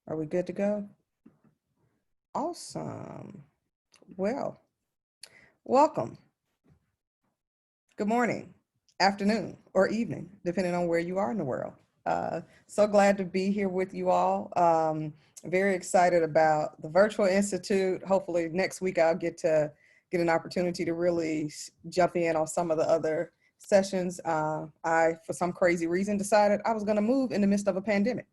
Are we good to go? Awesome. Well, welcome. Good morning, afternoon, or evening, depending on where you are in the world. So glad to be here with you all. Very excited about the Virtual Institute. Hopefully next week I'll get an opportunity to really jump in on some of the other sessions. I, for some crazy reason, decided I was going to move in the midst of a pandemic.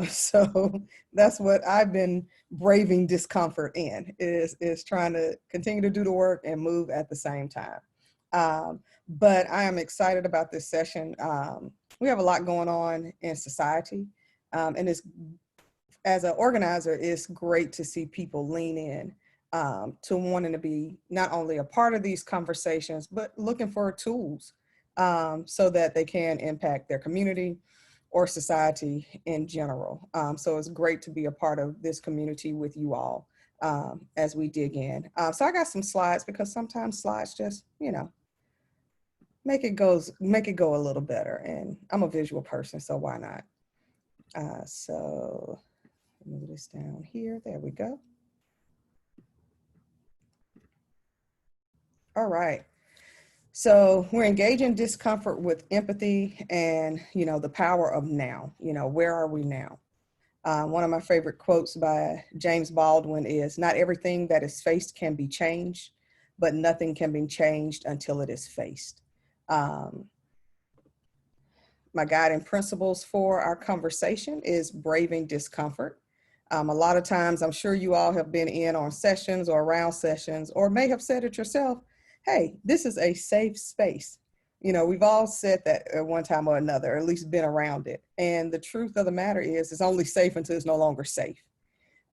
So that's what I've been braving discomfort in is trying to continue to do the work and move at the same time. But I am excited about this session. We have a lot going on in society, and it's, as an organizer, it's great to see people lean in to wanting to be not only a part of these conversations, but looking for tools so that they can impact their community or society in general. So it's great to be a part of this community with you all as we dig in. So I got some slides because sometimes slides just, make it go a little better. And I'm a visual person, so why not? So move this down here. There we go. All right. So we're engaging discomfort with empathy and, the power of now. Where are we now? One of my favorite quotes by James Baldwin is, "Not everything that is faced can be changed, but nothing can be changed until it is faced." My guiding principles for our conversation is braving discomfort. A lot of times, I'm sure you all have been in on sessions or around sessions, or may have said it yourself, hey, this is a safe space. We've all said that at one time or another, or at least been around it. And the truth of the matter is, it's only safe until it's no longer safe.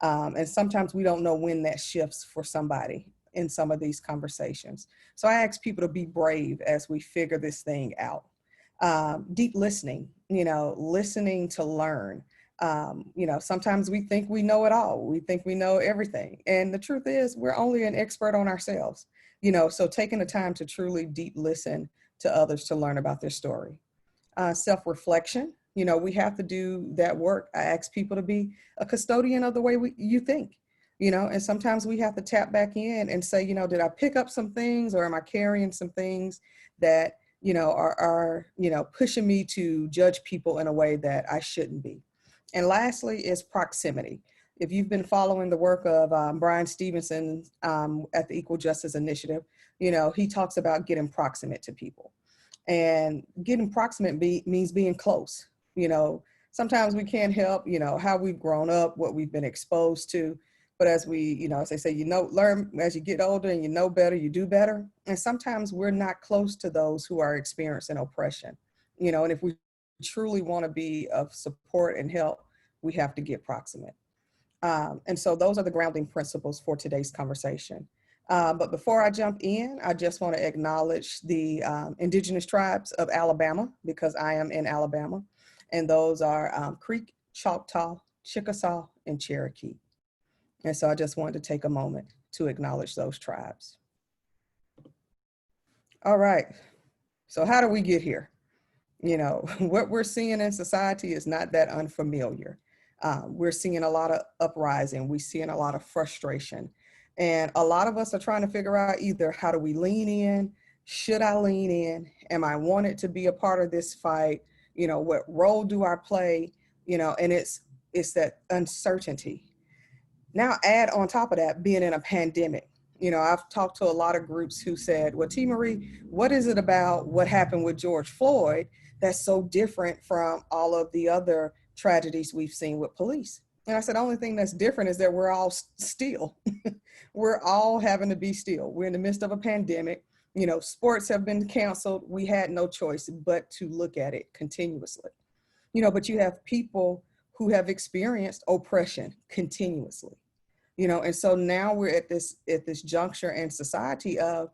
And sometimes we don't know when that shifts for somebody in some of these conversations. So I ask people to be brave as we figure this thing out. Deep listening, listening to learn. Sometimes we think we know it all. We think we know everything. And the truth is, we're only an expert on ourselves. So taking the time to truly deep listen to others to learn about their story. Self-reflection, we have to do that work. I ask people to be a custodian of the way you think, and sometimes we have to tap back in and say, did I pick up some things, or am I carrying some things that, are pushing me to judge people in a way that I shouldn't be. And lastly is proximity. If you've been following the work of Brian Stevenson at the Equal Justice Initiative, he talks about getting proximate to people. And getting proximate means being close. Sometimes we can't help, how we've grown up, what we've been exposed to. But as we, as they say, learn as you get older and you know better, you do better. And sometimes we're not close to those who are experiencing oppression, and if we truly want to be of support and help, we have to get proximate. And so those are the grounding principles for today's conversation. But before I jump in, I just want to acknowledge the indigenous tribes of Alabama, because I am in Alabama. And those are Creek, Choctaw, Chickasaw, and Cherokee. And so I just wanted to take a moment to acknowledge those tribes. All right. So how do we get here? What we're seeing in society is not that unfamiliar. We're seeing a lot of uprising. We're seeing a lot of frustration. And a lot of us are trying to figure out either how do we lean in? Should I lean in? Am I wanted to be a part of this fight? What role do I play? And it's that uncertainty. Now add on top of that, being in a pandemic. I've talked to a lot of groups who said, well, T. Marie, what is it about what happened with George Floyd that's so different from all of the other tragedies we've seen with police? And I said, the only thing that's different is that we're all still. We're all having to be still. We're in the midst of a pandemic. Sports have been canceled. We had no choice but to look at it continuously. But you have people who have experienced oppression continuously. And so now we're at this juncture in society of,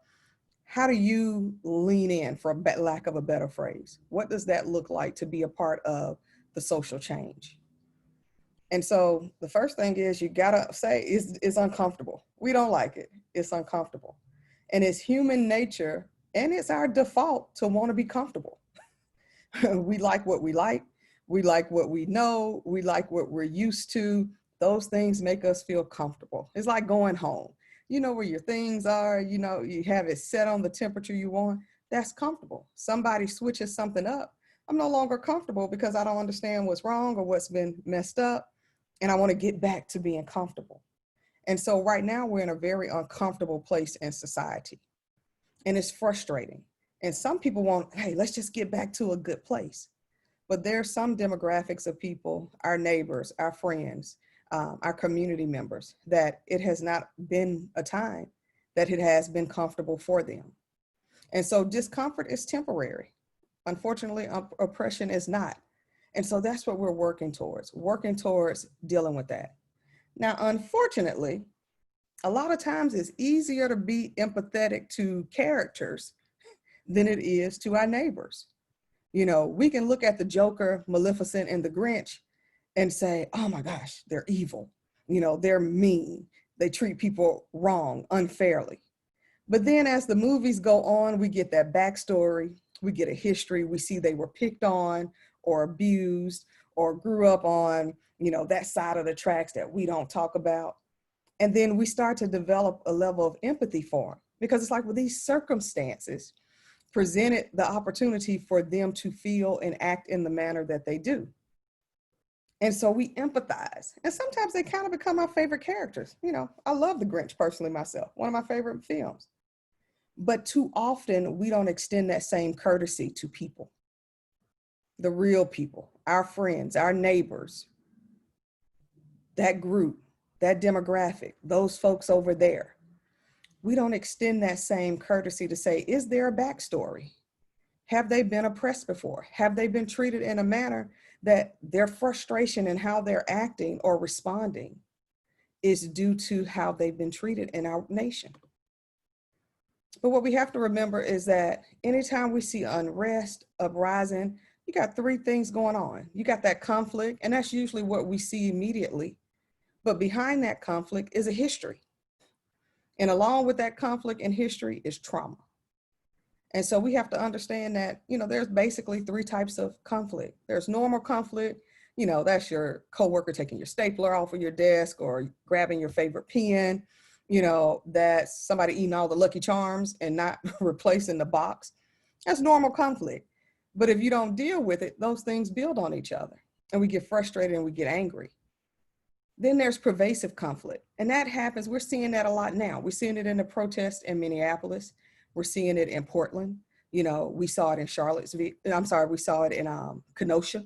how do you lean in, for lack of a better phrase? What does that look like to be a part of the social change? And so the first thing is, you gotta say it's uncomfortable. We don't like it. It's uncomfortable. And it's human nature, and it's our default to want to be comfortable. We like what we like. We like what we know. We like what we're used to. Those things make us feel comfortable. It's like going home. You know where your things are, you know, you have it set on the temperature you want. That's comfortable. Somebody switches something up. I'm no longer comfortable because I don't understand what's wrong or what's been messed up. And I want to get back to being comfortable. And so right now we're in a very uncomfortable place in society. And it's frustrating. And some people want, hey, let's just get back to a good place. But there are some demographics of people, our neighbors, our friends, our community members, that it has not been a time that it has been comfortable for them. And so discomfort is temporary. Unfortunately, oppression is not. And so that's what we're working towards dealing with that. Now, unfortunately, a lot of times it's easier to be empathetic to characters than it is to our neighbors. You know, we can look at the Joker, Maleficent, and the Grinch and say, oh my gosh, they're evil. You know, they're mean. They treat people wrong, unfairly. But then as the movies go on, we get that backstory, we get a history, we see they were picked on or abused or grew up on, you know, that side of the tracks that we don't talk about. And then we start to develop a level of empathy for them because it's like, well, these circumstances presented the opportunity for them to feel and act in the manner that they do. And so we empathize. And sometimes they kind of become our favorite characters. You know, I love The Grinch personally myself, one of my favorite films. But too often we don't extend that same courtesy to people, the real people, our friends, our neighbors, that group, that demographic, those folks over there. We don't extend that same courtesy to say, is there a backstory? Have they been oppressed before? Have they been treated in a manner that their frustration and how they're acting or responding is due to how they've been treated in our nation? But what we have to remember is that anytime we see unrest, uprising, you got three things going on. You got that conflict, and that's usually what we see immediately. But behind that conflict is a history. And along with that conflict and history is trauma. And so we have to understand that, you know, there's basically three types of conflict. There's normal conflict, you know, that's your coworker taking your stapler off of your desk or grabbing your favorite pen, you know, that's somebody eating all the Lucky Charms and not replacing the box. That's normal conflict. But if you don't deal with it, those things build on each other and we get frustrated and we get angry. Then there's pervasive conflict. And that happens, we're seeing that a lot now. We're seeing it in the protests in Minneapolis. We're seeing it in Portland. You know, we saw it in Charlottesville. We saw it in Kenosha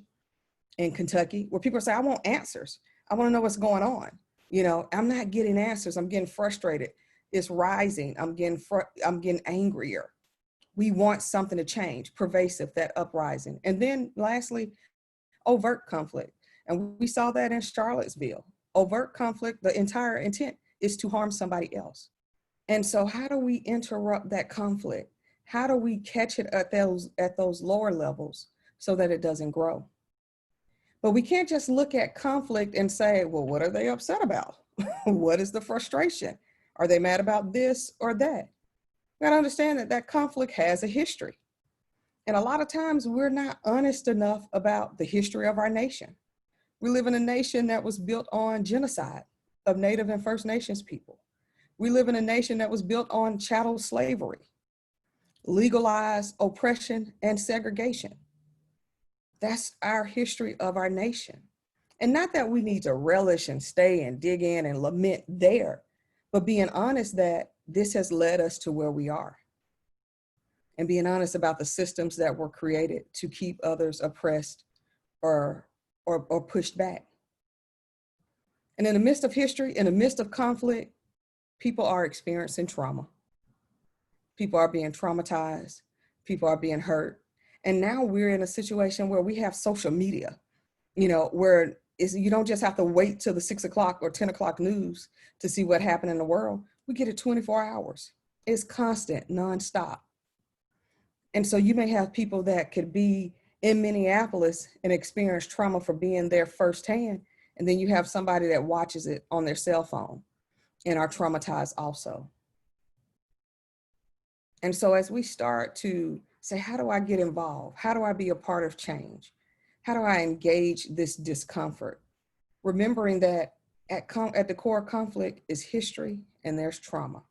in Kentucky, where people say, I want answers. I want to know what's going on. You know, I'm not getting answers. I'm getting frustrated. It's rising. I'm getting angrier. We want something to change, pervasive, that uprising. And then lastly, overt conflict. And we saw that in Charlottesville. Overt conflict, the entire intent is to harm somebody else. And so how do we interrupt that conflict? How do we catch it at those lower levels so that it doesn't grow? But we can't just look at conflict and say, well, what are they upset about? What is the frustration? Are they mad about this or that? We gotta understand that that conflict has a history. And a lot of times we're not honest enough about the history of our nation. We live in a nation that was built on genocide of Native and First Nations people. We live in a nation that was built on chattel slavery, legalized oppression and segregation. That's our history of our nation. And not that we need to relish and stay and dig in and lament there, but being honest that this has led us to where we are. And being honest about the systems that were created to keep others oppressed or pushed back. And in the midst of history, in the midst of conflict, people are experiencing trauma. People are being traumatized. People are being hurt. And now we're in a situation where we have social media, you know, where you don't just have to wait till the 6 o'clock or 10 o'clock news to see what happened in the world. We get it 24 hours. It's constant, nonstop. And so you may have people that could be in Minneapolis and experience trauma for being there firsthand. And then you have somebody that watches it on their cell phone and are traumatized also. And so as we start to say, how do I get involved? How do I be a part of change? How do I engage this discomfort? Remembering that at the core of conflict is history and there's trauma.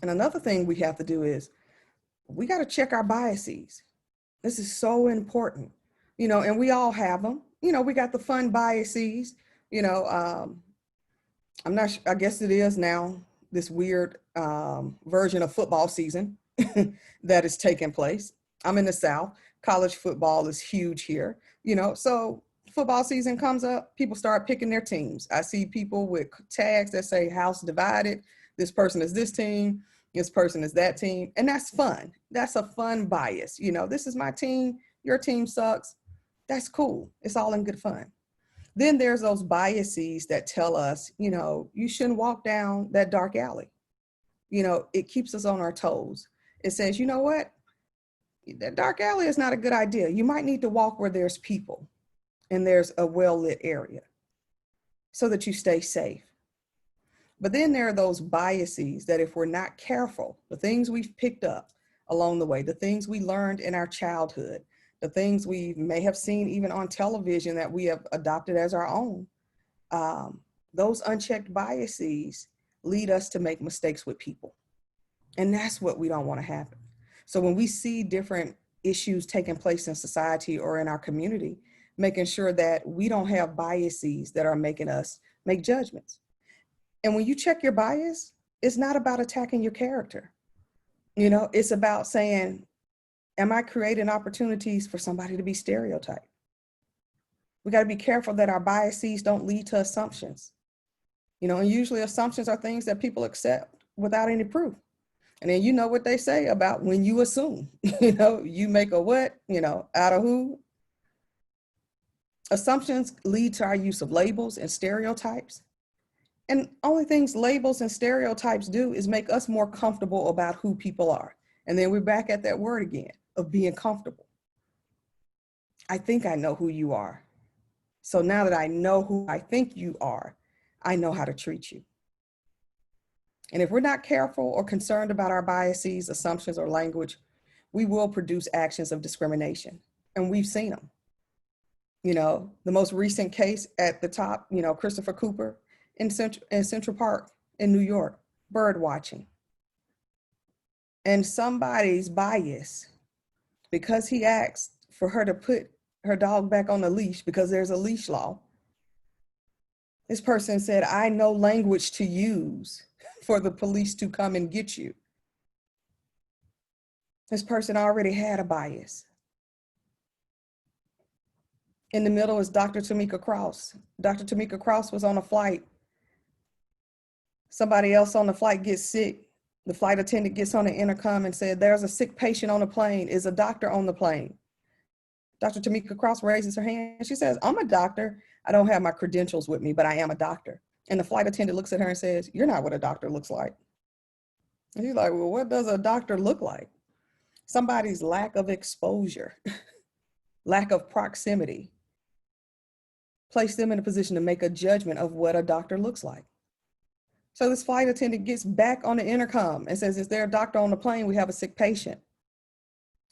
And another thing we have to do is we got to check our biases. This is so important, and we all have them. We got the fun biases, I'm not sure, I guess it is now this weird version of football season that is taking place. I'm in the South. College football is huge here, so football season comes up, people start picking their teams. I see people with tags that say house divided. This person is this team. This person is that team. And that's fun. That's a fun bias. This is my team. Your team sucks. That's cool. It's all in good fun. Then there's those biases that tell us, you shouldn't walk down that dark alley. It keeps us on our toes. It says, you know what? That dark alley is not a good idea. You might need to walk where there's people and there's a well-lit area so that you stay safe. But then there are those biases that if we're not careful, the things we've picked up along the way, the things we learned in our childhood, the things we may have seen even on television that we have adopted as our own, those unchecked biases lead us to make mistakes with people. And that's what we don't want to happen. So when we see different issues taking place in society or in our community, making sure that we don't have biases that are making us make judgments. And when you check your bias, it's not about attacking your character. It's about saying, am I creating opportunities for somebody to be stereotyped? We got to be careful that our biases don't lead to assumptions. And usually assumptions are things that people accept without any proof. And then you know what they say about when you assume, you make a what, out of who. Assumptions lead to our use of labels and stereotypes. And only things labels and stereotypes do is make us more comfortable about who people are. And then we're back at that word again of being comfortable. I think I know who you are. So now that I know who I think you are, I know how to treat you. And if we're not careful or concerned about our biases, assumptions, or language, we will produce actions of discrimination. And we've seen them. The most recent case at the top, Christopher Cooper in Central Park in New York, bird watching. And somebody's bias, because he asked for her to put her dog back on the leash because there's a leash law. This person said, I know language to use for the police to come and get you. This person already had a bias. In the middle is Dr. Tamika Cross. Dr. Tamika Cross was on a flight. Somebody else on the flight gets sick. The flight attendant gets on the intercom and said, there's a sick patient on the plane. Is a doctor on the plane? Dr. Tamika Cross raises her hand. She says, I'm a doctor. I don't have my credentials with me, but I am a doctor. And the flight attendant looks at her and says, you're not what a doctor looks like. And she's like, well, what does a doctor look like? Somebody's lack of exposure, lack of proximity, place them in a position to make a judgment of what a doctor looks like. So this flight attendant gets back on the intercom and says, is there a doctor on the plane? We have a sick patient.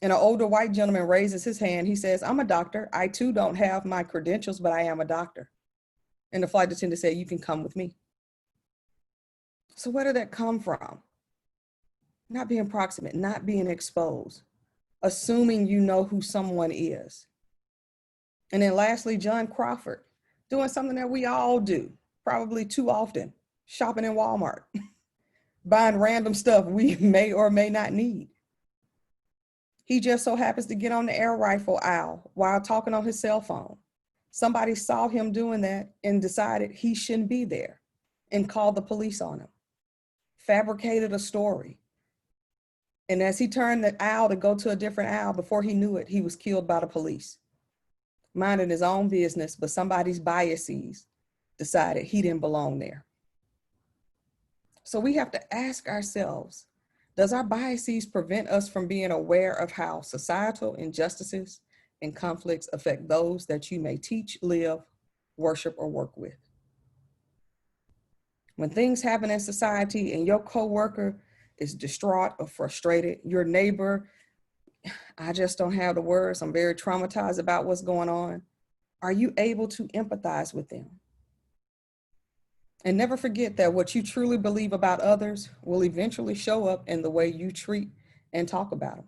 And an older white gentleman raises his hand. He says, I'm a doctor. I too don't have my credentials, but I am a doctor. And the flight attendant said, you can come with me. So where did that come from? Not being proximate, not being exposed, assuming you know who someone is. And then lastly, John Crawford, doing something that we all do, probably too often, shopping in Walmart, buying random stuff we may or may not need. He just so happens to get on the air rifle aisle while talking on his cell phone. Somebody saw him doing that and decided he shouldn't be there and called the police on him, fabricated a story. And as he turned the aisle to go to a different aisle, before he knew it, he was killed by the police. Minding his own business, but somebody's biases decided he didn't belong there. So we have to ask ourselves, does our biases prevent us from being aware of how societal injustices and conflicts affect those that you may teach, live, worship, or work with? When things happen in society and your coworker is distraught or frustrated, your neighbor I just don't have the words. I'm very traumatized about what's going on. Are you able to empathize with them? And never forget that what you truly believe about others will eventually show up in the way you treat and talk about them.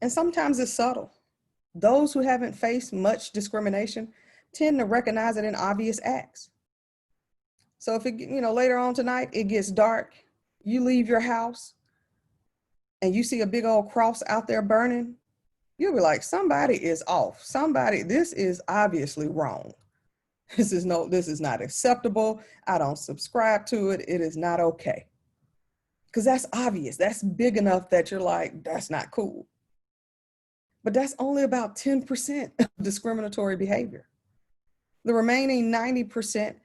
And sometimes it's subtle. Those who haven't faced much discrimination tend to recognize it in obvious acts. So if it, later on tonight, it gets dark, you leave your house and you see a big old cross out there burning, you'll be like, somebody is off. This is obviously wrong. This is not acceptable. I don't subscribe to it. It is not okay. Because that's obvious. That's big enough that you're like, that's not cool. But that's only about 10% of discriminatory behavior. The remaining 90%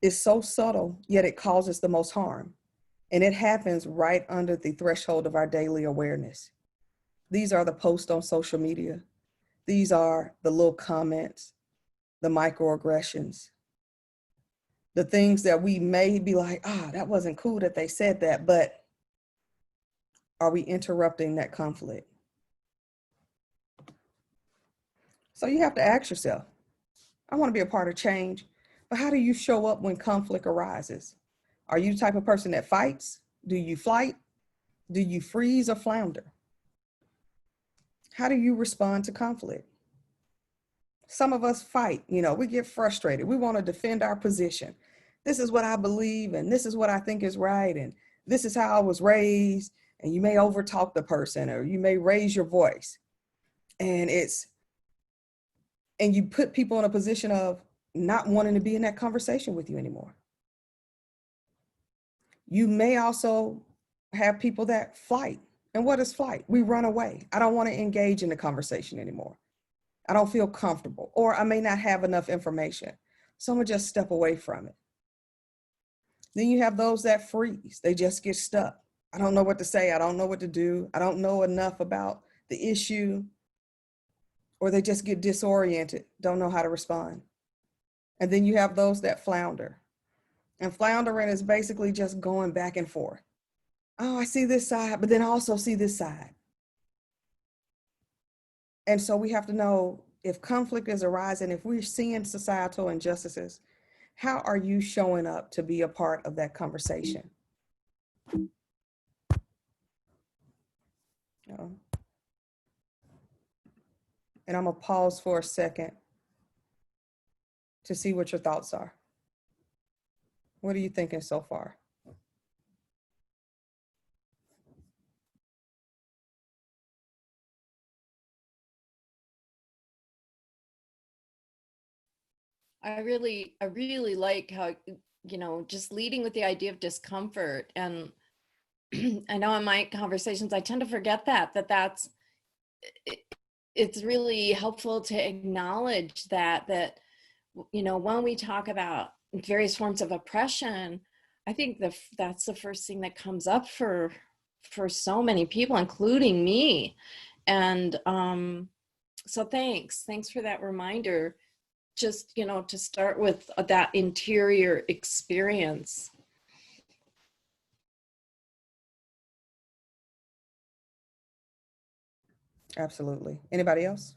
is so subtle, yet it causes the most harm. And it happens right under the threshold of our daily awareness. These are the posts on social media. These are the little comments, the microaggressions, the things that we may be like, that wasn't cool that they said that, but are we interrupting that conflict? So you have to ask yourself, I want to be a part of change, but how do you show up when conflict arises? Are you the type of person that fights? Do you flight? Do you freeze or flounder? How do you respond to conflict? Some of us fight, we get frustrated. We want to defend our position. This is what I believe, and this is what I think is right, and this is how I was raised, and you may overtalk the person, or you may raise your voice. And you put people in a position of not wanting to be in that conversation with you anymore. You may also have people that flight. And what is flight? We run away. I don't want to engage in the conversation anymore. I don't feel comfortable, or I may not have enough information. So I'm gonna just step away from it. Then you have those that freeze. They just get stuck. I don't know what to say. I don't know what to do. I don't know enough about the issue. Or they just get disoriented, don't know how to respond. And then you have those that flounder. And floundering is basically just going back and forth. Oh, I see this side, but then I also see this side. And so we have to know, if conflict is arising, if we're seeing societal injustices, how are you showing up to be a part of that conversation? And I'm gonna pause for a second to see what your thoughts are. What are you thinking so far? I really like how, just leading with the idea of discomfort. And I know in my conversations, I tend to forget that's, it's really helpful to acknowledge that, when we talk about various forms of oppression, I think that's the first thing that comes up for so many people, including me. And so thanks for that reminder. Just, to start with that interior experience. Absolutely. Anybody else?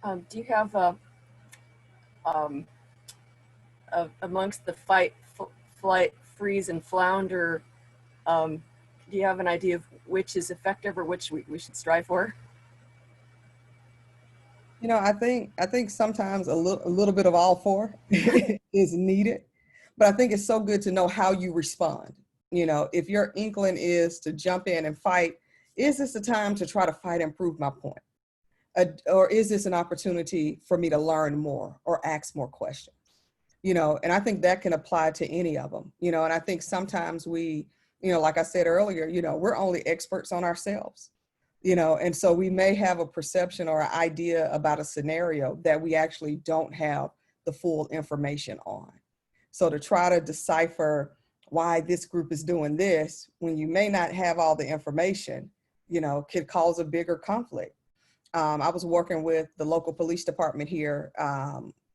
Do you have amongst the fight, flight, freeze, and flounder, do you have an idea of which is effective or which we should strive for? I think sometimes a little bit of all four is needed, but I think it's so good to know how you respond. If your inkling is to jump in and fight, is this the time to try to fight and prove my point? Or is this an opportunity for me to learn more or ask more questions? And I think that can apply to any of them, and I think sometimes we, like I said earlier, we're only experts on ourselves, and so we may have a perception or an idea about a scenario that we actually don't have the full information on. So to try to decipher why this group is doing this when you may not have all the information, could cause a bigger conflict. I was working with the local police department here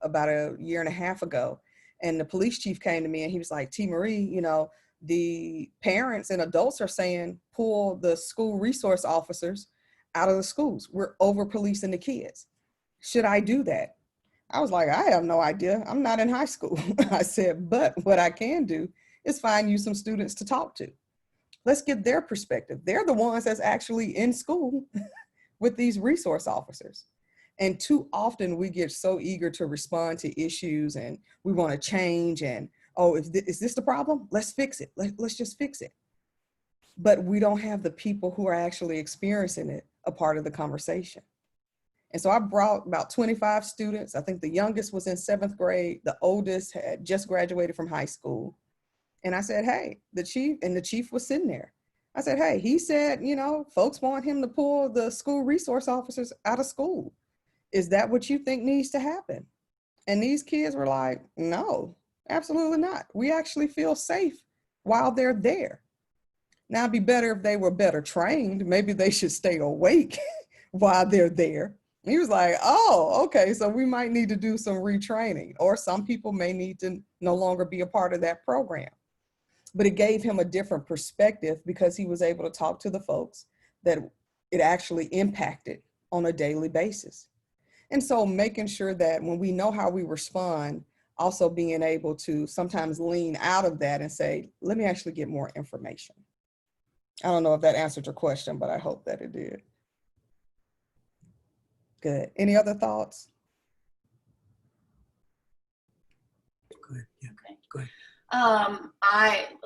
about a year and a half ago. And the police chief came to me and he was like, T. Marie, you know, the parents and adults are saying pull the school resource officers out of the schools. We're over policing the kids. Should I do that? I was like, I have no idea. I'm not in high school. I said, but what I can do is find you some students to talk to. Let's get their perspective. They're the ones that's actually in school with these resource officers. And too often we get so eager to respond to issues and we want to change and, oh, is this the problem? Let's fix it. Let's just fix it. But we don't have the people who are actually experiencing it a part of the conversation. And so I brought about 25 students. I think the youngest was in 7th grade. The oldest had just graduated from high school. And I said, hey, the chief was sitting there. I said, hey, he said, you know, folks want him to pull the school resource officers out of school. Is that what you think needs to happen? And these kids were like, no, absolutely not. We actually feel safe while they're there. Now it'd be better if they were better trained. Maybe they should stay awake while they're there. And he was like, oh, okay, so we might need to do some retraining, or some people may need to no longer be a part of that program. But it gave him a different perspective because he was able to talk to the folks that it actually impacted on a daily basis. And so making sure that when we know how we respond, also being able to sometimes lean out of that and say, let me actually get more information. I don't know if that answered your question, but I hope that it did. Good. Any other thoughts? Good. Yeah. Okay. Go ahead.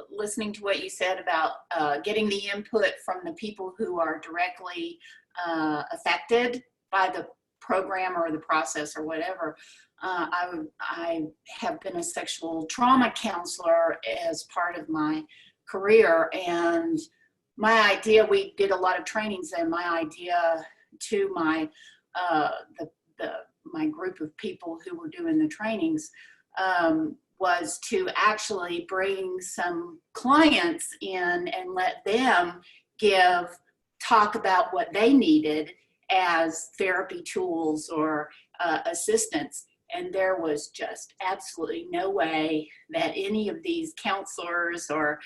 Listening to what you said about getting the input from the people who are directly affected by the program or the process or whatever. I have been a sexual trauma counselor as part of my career, and my idea, we did a lot of trainings, and my idea to my my group of people who were doing the trainings was to actually bring some clients in and let them talk about what they needed as therapy tools or assistance. And there was just absolutely no way that any of these counselors or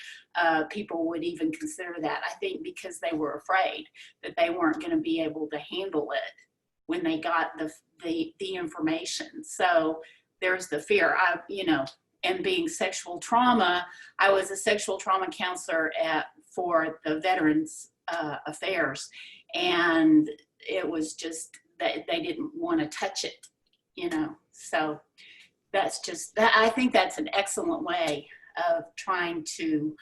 people would even consider that. I think because they were afraid that they weren't going to be able to handle it when they got the information. So there's the fear. And being sexual trauma, I was a sexual trauma counselor for the Veterans Affairs, and it was just that they didn't want to touch it, So that's just, I think that's an excellent way of trying to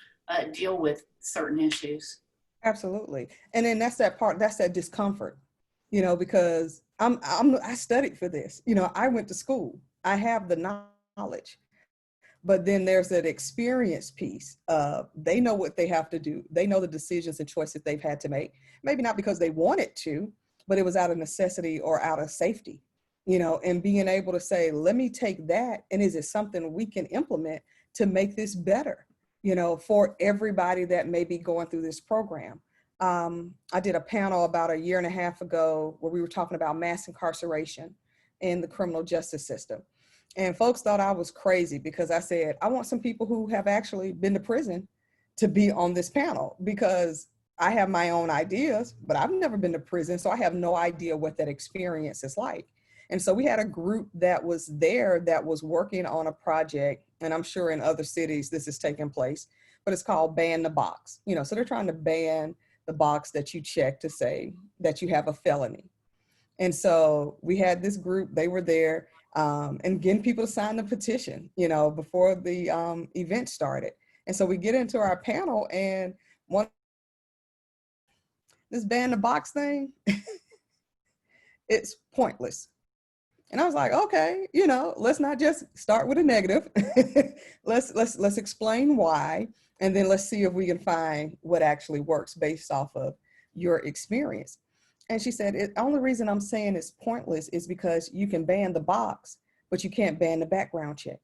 deal with certain issues. Absolutely. And then that's that discomfort, because I studied for this, I went to school, I have the knowledge. But then there's that experience piece. They know what they have to do. They know the decisions and choices they've had to make. Maybe not because they wanted to, but it was out of necessity or out of safety, and being able to say, let me take that. And is it something we can implement to make this better, for everybody that may be going through this program? I did a panel about a year and a half ago where we were talking about mass incarceration in the criminal justice system. And folks thought I was crazy because I said, I want some people who have actually been to prison to be on this panel, because I have my own ideas, but I've never been to prison. So I have no idea what that experience is like. And so we had a group that was there that was working on a project, and I'm sure in other cities this is taking place, but it's called Ban the Box. So they're trying to ban the box that you check to say that you have a felony. And so we had this group, they were there, and getting people to sign the petition, before the event started. And so we get into our panel, and this ban the box thing, it's pointless. And I was like, okay, let's not just start with a negative. let's explain why, and then let's see if we can find what actually works based off of your experience. And she said, the only reason I'm saying it's pointless is because you can ban the box, but you can't ban the background check.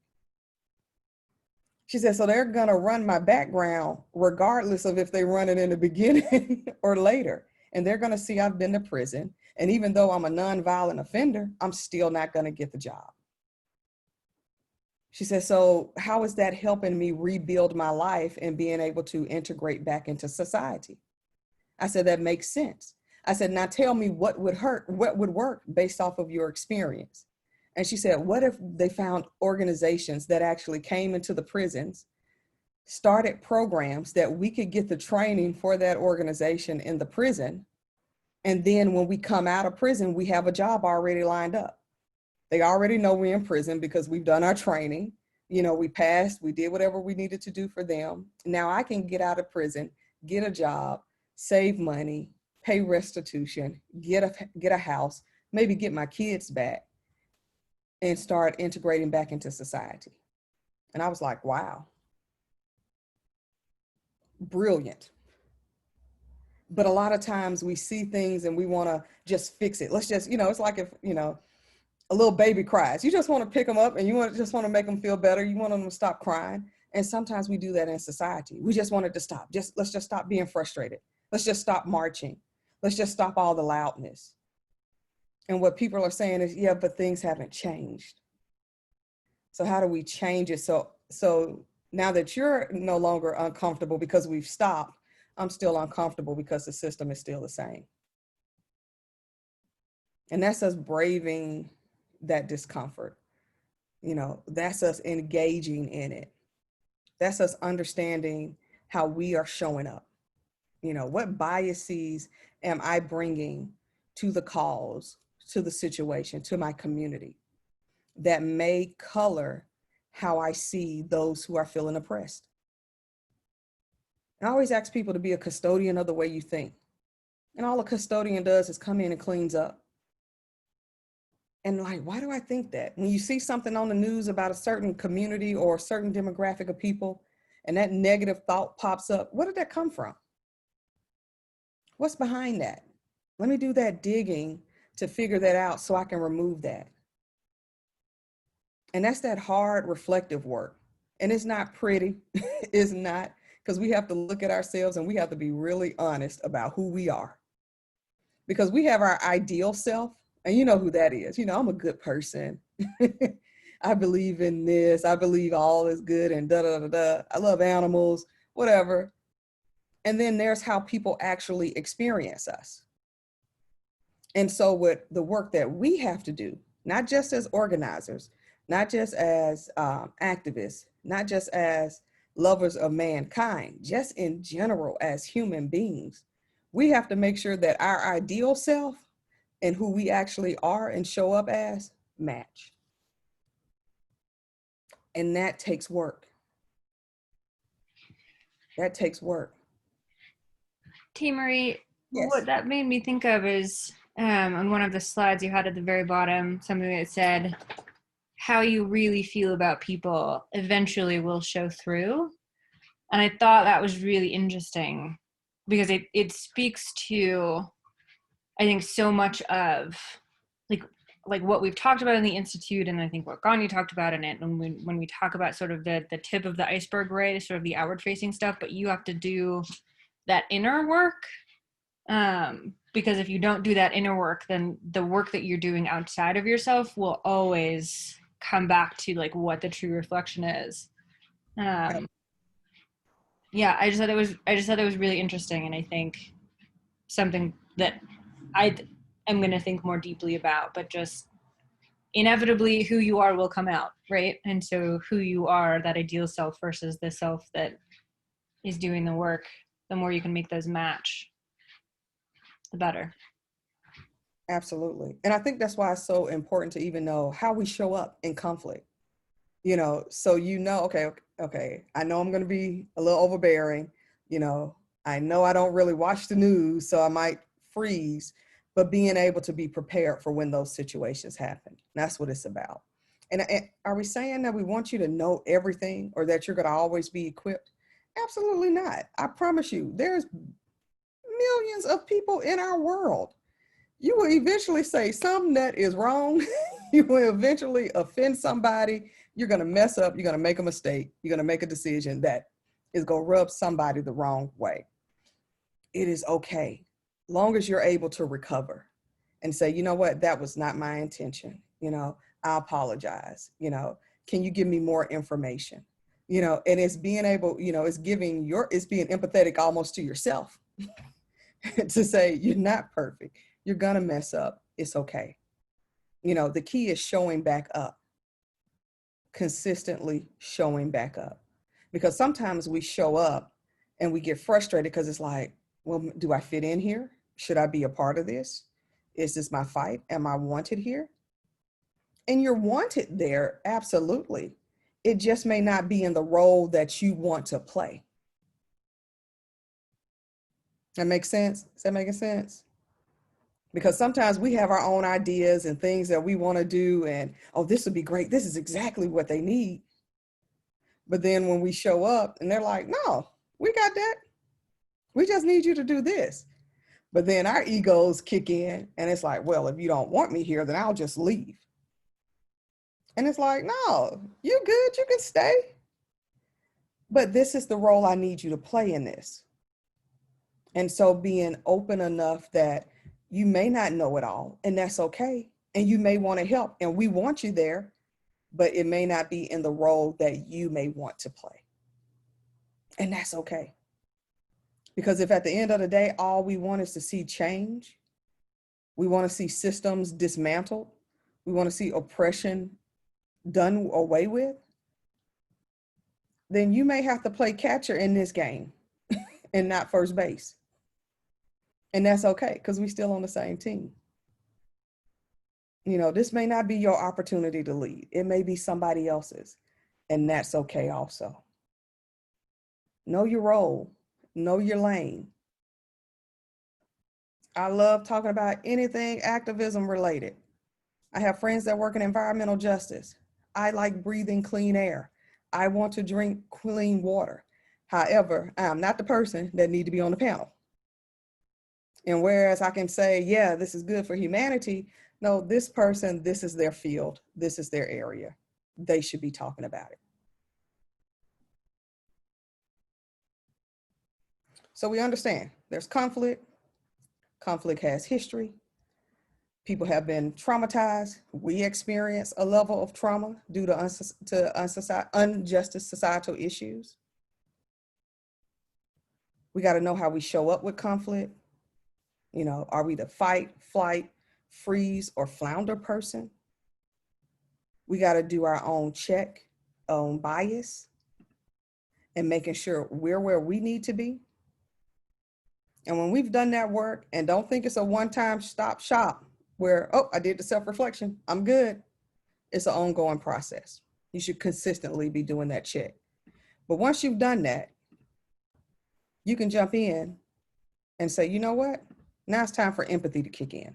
She said, so they're gonna run my background regardless of if they run it in the beginning or later. And they're gonna see I've been to prison, And even though I'm a nonviolent offender, I'm still not going to get the job. She said, so how is that helping me rebuild my life and being able to integrate back into society? I said, that makes sense. I said, now tell me what would work based off of your experience. And she said, what if they found organizations that actually came into the prisons, started programs that we could get the training for that organization in the prison. And then when we come out of prison, we have a job already lined up. They already know we're in prison because we've done our training. You know, we passed, we did whatever we needed to do for them. Now I can get out of prison, get a job, save money, pay restitution, get a house, maybe get my kids back and start integrating back into society. And I was like, wow, brilliant. But a lot of times we see things and we want to just fix it. Let's just, it's like if, a little baby cries, you just want to pick them up and just want to make them feel better. You want them to stop crying. And sometimes we do that in society. We just want it to stop. Let's just stop being frustrated. Let's just stop marching. Let's just stop all the loudness. And what people are saying is, yeah, but things haven't changed. So how do we change it? So now that you're no longer uncomfortable because we've stopped, I'm still uncomfortable because the system is still the same. And that's us braving that discomfort. That's us engaging in it. That's us understanding how we are showing up. What biases am I bringing to the cause, to the situation, to my community that may color how I see those who are feeling oppressed? I always ask people to be a custodian of the way you think. And all a custodian does is come in and cleans up. And like, why do I think that? When you see something on the news about a certain community or a certain demographic of people, and that negative thought pops up, where did that come from? What's behind that? Let me do that digging to figure that out so I can remove that. And that's that hard reflective work. And it's not pretty. It's not, because we have to look at ourselves and we have to be really honest about who we are. Because we have our ideal self, and you know who that is. I'm a good person. I believe in this. I believe all is good and da da da da. I love animals, whatever. And then there's how people actually experience us. And so with the work that we have to do, not just as organizers, not just as activists, not just as lovers of mankind, just in general as human beings, we have to make sure that our ideal self and who we actually are and show up as match. And that takes work. That takes work. T. Marie, Yes. what that made me think of is on one of the slides you had at the very bottom, something that said, how you really feel about people eventually will show through. And I thought that was really interesting because it speaks to, I think, so much of like what we've talked about in the Institute, and I think what Gandhi talked about in it, and when we talk about sort of the tip of the iceberg, right, sort of the outward facing stuff, but you have to do that inner work, because if you don't do that inner work, then the work that you're doing outside of yourself will always come back to like what the true reflection is. Yeah, I just thought it was really interesting, and I think something that I am going to think more deeply about, but just inevitably who you are will come out, right? And so who you are, that ideal self versus the self that is doing the work, the more you can make those match, the better. Absolutely. And I think that's why it's so important to even know how we show up in conflict. So okay, I know I'm going to be a little overbearing. I know I don't really watch the news, so I might freeze, but being able to be prepared for when those situations happen. That's what it's about. And are we saying that we want you to know everything or that you're going to always be equipped? Absolutely not. I promise you, there's millions of people in our world. You will eventually say something that is wrong. You will eventually offend somebody. You're going to mess up. You're going to make a mistake. You're going to make a decision that is going to rub somebody the wrong way. It is okay, long as you're able to recover. and say, you know what, that was not my intention. I apologize. Can you give me more information? And it's being able, it's being empathetic almost to yourself to say, you're not perfect. You're going to mess up. It's okay. The key is showing back up, consistently showing back up, because sometimes we show up and we get frustrated because it's like, well, do I fit in here? Should I be a part of this? Is this my fight? Am I wanted here? And you're wanted there, absolutely. It just may not be in the role that you want to play. That makes sense? Is that making sense? Because sometimes we have our own ideas and things that we want to do, and, oh, this would be great. This is exactly what they need. But then when we show up and they're like, no, we got that. We just need you to do this. But then our egos kick in and it's like, well, if you don't want me here, then I'll just leave. And it's like, no, you good, you can stay. But this is the role I need you to play in this. And so being open enough that you may not know it all, and that's okay. And you may want to help, and we want you there, but it may not be in the role that you may want to play. And that's okay. Because if at the end of the day, all we want is to see change, we want to see systems dismantled, we want to see oppression done away with, then you may have to play catcher in this game and not first base. And that's okay, because we're still on the same team. This may not be your opportunity to lead. It may be somebody else's, and that's okay also. Know your role, know your lane. I love talking about anything activism related. I have friends that work in environmental justice. I like breathing clean air. I want to drink clean water. However, I am not the person that need to be on the panel. And whereas I can say, yeah, this is good for humanity, no, this person, this is their field, this is their area. They should be talking about it. So we understand there's conflict. Conflict has history. People have been traumatized. We experience a level of trauma due to unjust societal issues. We got to know how we show up with conflict. Are we the fight, flight, freeze, or flounder person? We got to do our own check on bias and making sure we're where we need to be. And when we've done that work, and don't think it's a one-time stop shop where, oh, I did the self-reflection, I'm good. It's an ongoing process. You should consistently be doing that check. But once you've done that, you can jump in and say, you know what? Now it's time for empathy to kick in.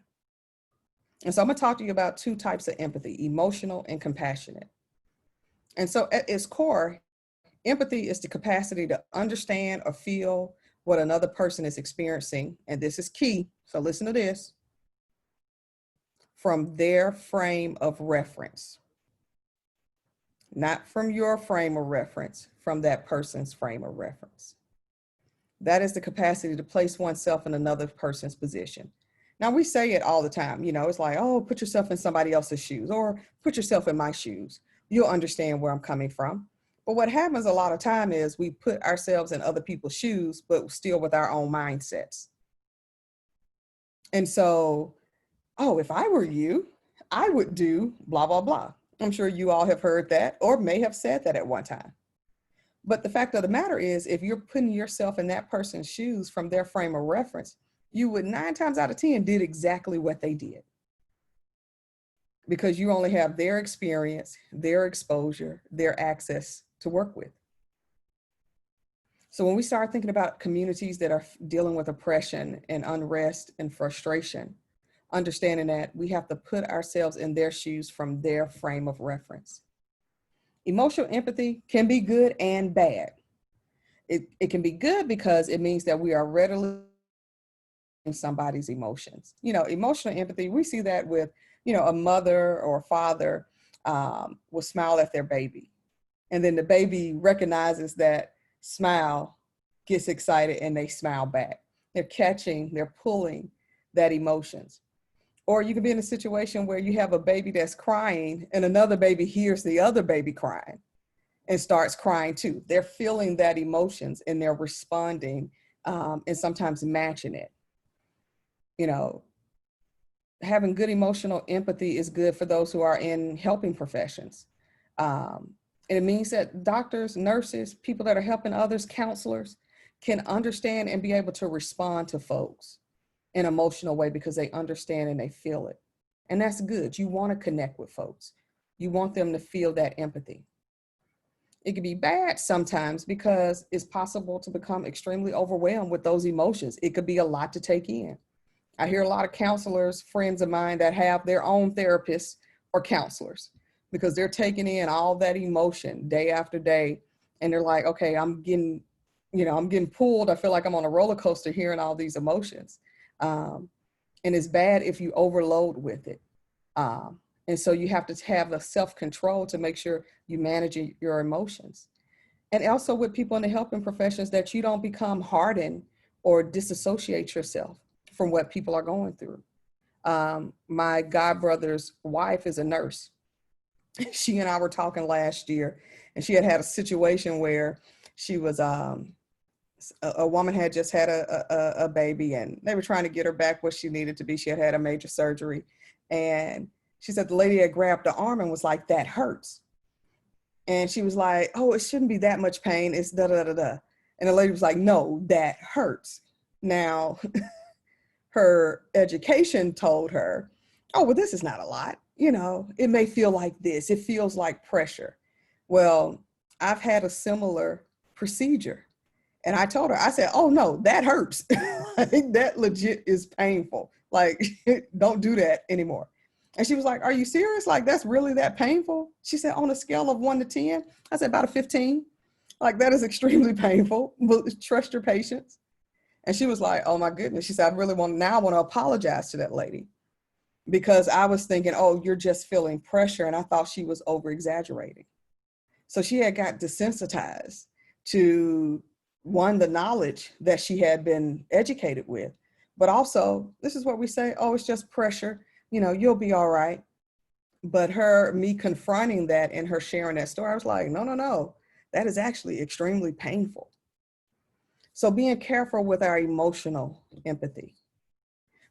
And so I'm going to talk to you about two types of empathy, emotional and compassionate. And so at its core, empathy is the capacity to understand or feel what another person is experiencing. And this is key. So listen to this. From their frame of reference. Not from your frame of reference, from that person's frame of reference. That is the capacity to place oneself in another person's position. Now, we say it all the time, it's like, oh, put yourself in somebody else's shoes, or put yourself in my shoes. You'll understand where I'm coming from. But what happens a lot of time is we put ourselves in other people's shoes, but still with our own mindsets. And so, oh, if I were you, I would do blah, blah, blah. I'm sure you all have heard that or may have said that at one time. But the fact of the matter is, if you're putting yourself in that person's shoes from their frame of reference, you would 9 times out of 10 did exactly what they did. Because you only have their experience, their exposure, their access to work with. So when we start thinking about communities that are dealing with oppression and unrest and frustration, understanding that we have to put ourselves in their shoes from their frame of reference. Emotional empathy can be good and bad. It can be good because it means that we are readily in somebody's emotions. Emotional empathy, we see that with, a mother or a father will smile at their baby. And then the baby recognizes that smile, gets excited, and they smile back. They're pulling that emotions. Or you can be in a situation where you have a baby that's crying and another baby hears the other baby crying and starts crying too. They're feeling that emotions and they're responding, and sometimes matching it. You know, having good emotional empathy is good for those who are in helping professions. And it means that doctors, nurses, people that are helping others, counselors, can understand and be able to respond to folks in an emotional way because they understand and they feel it. And that's good. You want to connect with folks. You want them to feel that empathy. It can be bad sometimes because it's possible to become extremely overwhelmed with those emotions. It could be a lot to take in. I hear a lot of counselors, friends of mine, that have their own therapists or counselors because they're taking in all that emotion day after day. And they're like, okay, I'm getting pulled. I feel like I'm on a roller coaster hearing all these emotions. And it's bad if you overload with it. And so you have to have the self-control to make sure you manage your emotions. And also with people in the helping professions, that you don't become hardened or disassociate yourself from what people are going through. My godbrother's wife is a nurse. She and I were talking last year, and she had a situation where she was, a woman had just had a baby, and they were trying to get her back where she needed to be. She had a major surgery. And she said the lady had grabbed the arm and was like, that hurts. And she was like, oh, it shouldn't be that much pain. It's da da da da. And the lady was like, no, that hurts. Now, her education told her, oh, well, this is not a lot. You know, it may feel like this. It feels like pressure. Well, I've had a similar procedure. And I told her, I said, oh, no, that hurts. I think that legit is painful. Like, don't do that anymore. And she was like, are you serious? Like, that's really that painful? She said, on a scale of 1 to 10, I said, about a 15. Like, that is extremely painful, but trust your patience. And she was like, oh my goodness. She said, I want to apologize to that lady because I was thinking, oh, you're just feeling pressure. And I thought she was over exaggerating. So she had got desensitized to, one, the knowledge that she had been educated with, but also this is what we say, oh, it's just pressure. You know, you'll be all right. But me confronting that and her sharing that story, I was like, no, that is actually extremely painful. So being careful with our emotional empathy.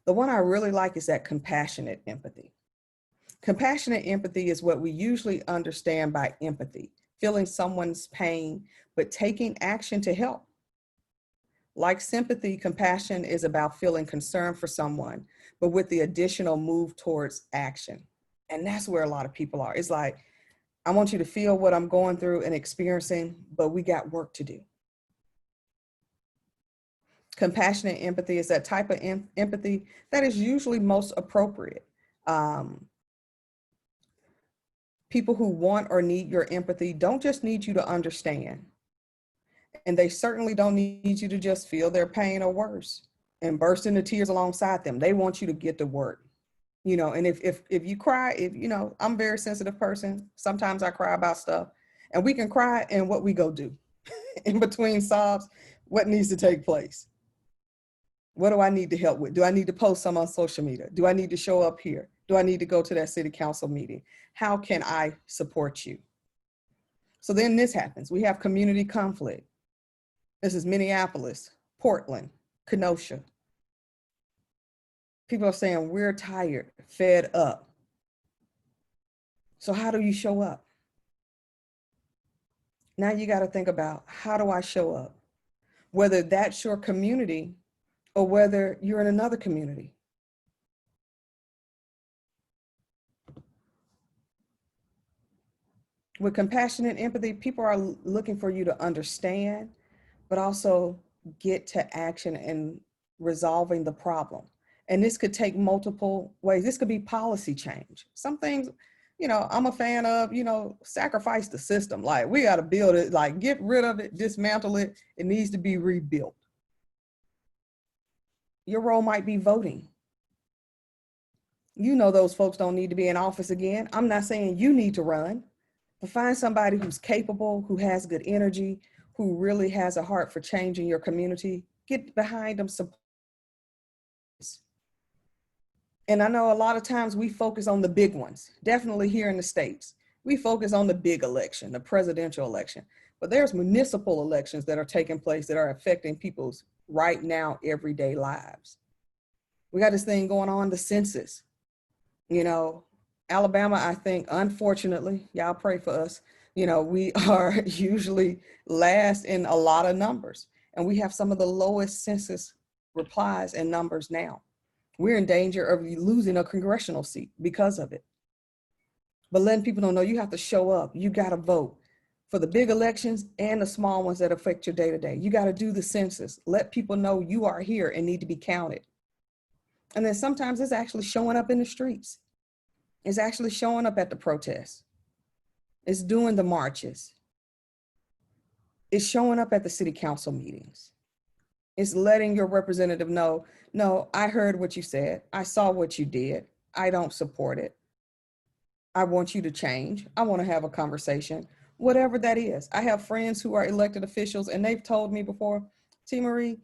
The one I really like is that compassionate empathy. Compassionate empathy is what we usually understand by empathy, feeling someone's pain, but taking action to help. Like sympathy, compassion is about feeling concern for someone, but with the additional move towards action. And that's where a lot of people are. It's like, I want you to feel what I'm going through and experiencing, but we got work to do. Compassionate empathy is that type of empathy that is usually most appropriate. People who want or need your empathy don't just need you to understand. And they certainly don't need you to just feel their pain or worse and burst into tears alongside them. They want you to get to work. You know, and if you cry, I'm a very sensitive person. Sometimes I cry about stuff, and we can cry, and what we go do in between sobs, what needs to take place? What do I need to help with? Do I need to post some on social media? Do I need to show up here? Do I need to go to that city council meeting? How can I support you? So then this happens. We have community conflict. This is Minneapolis, Portland, Kenosha. People are saying, we're tired, fed up. So how do you show up? Now you got to think about, how do I show up? Whether that's your community or whether you're in another community. With compassionate empathy, people are looking for you to understand, but also get to action and resolving the problem. And this could take multiple ways. This could be policy change. Some things, I'm a fan of, sacrifice the system. Like, we got to build it, like, get rid of it, dismantle it. It needs to be rebuilt. Your role might be voting. Those folks don't need to be in office again. I'm not saying you need to run, but find somebody who's capable, who has good energy, who really has a heart for changing your community. Get behind them. And I know a lot of times we focus on the big ones, definitely here in the States. We focus on the big election, the presidential election, but there's municipal elections that are taking place that are affecting people's right now, everyday lives. We got this thing going on, the census. You know, Alabama, I think, unfortunately, y'all pray for us. You know, we are usually last in a lot of numbers, and we have some of the lowest census replies and numbers now. We're in danger of losing a congressional seat because of it. But letting people know you have to show up. You got to vote for the big elections and the small ones that affect your day to day. You got to do the census. Let people know you are here and need to be counted. And then sometimes it's actually showing up in the streets. It's actually showing up at the protests. It's doing the marches. It's showing up at the city council meetings. It's letting your representative know, no, I heard what you said. I saw what you did. I don't support it. I want you to change. I want to have a conversation, whatever that is. I have friends who are elected officials and they've told me before, T. Marie,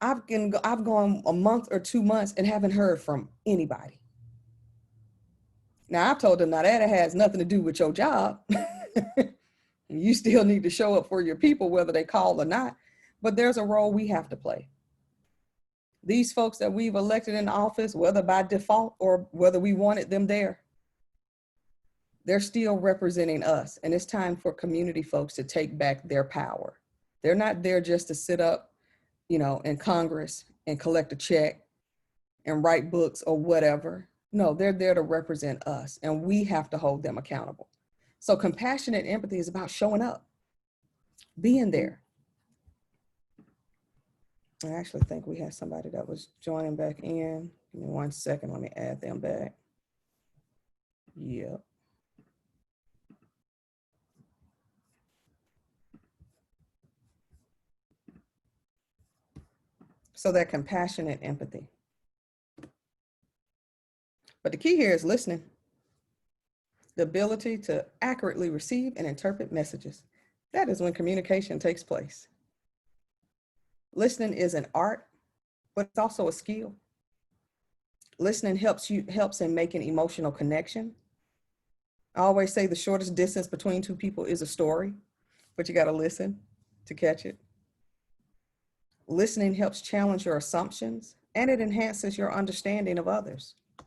I've gone a month or 2 months and haven't heard from anybody. Now I've told them, now that has nothing to do with your job. You still need to show up for your people, whether they call or not, but there's a role we have to play. These folks that we've elected in office, whether by default or whether we wanted them there, they're still representing us. And it's time for community folks to take back their power. They're not there just to sit up, you know, in Congress and collect a check and write books or whatever. No, they're there to represent us, and we have to hold them accountable. So compassionate empathy is about showing up, being there. I actually think we have somebody that was joining back in. Give me 1 second, let me add them back. Yep. So that compassionate empathy. But the key here is listening. The ability to accurately receive and interpret messages. That is when communication takes place. Listening is an art, but it's also a skill. Listening helps in making emotional connection. I always say the shortest distance between two people is a story, but you got to listen to catch it. Listening helps challenge your assumptions, and it enhances your understanding of others. A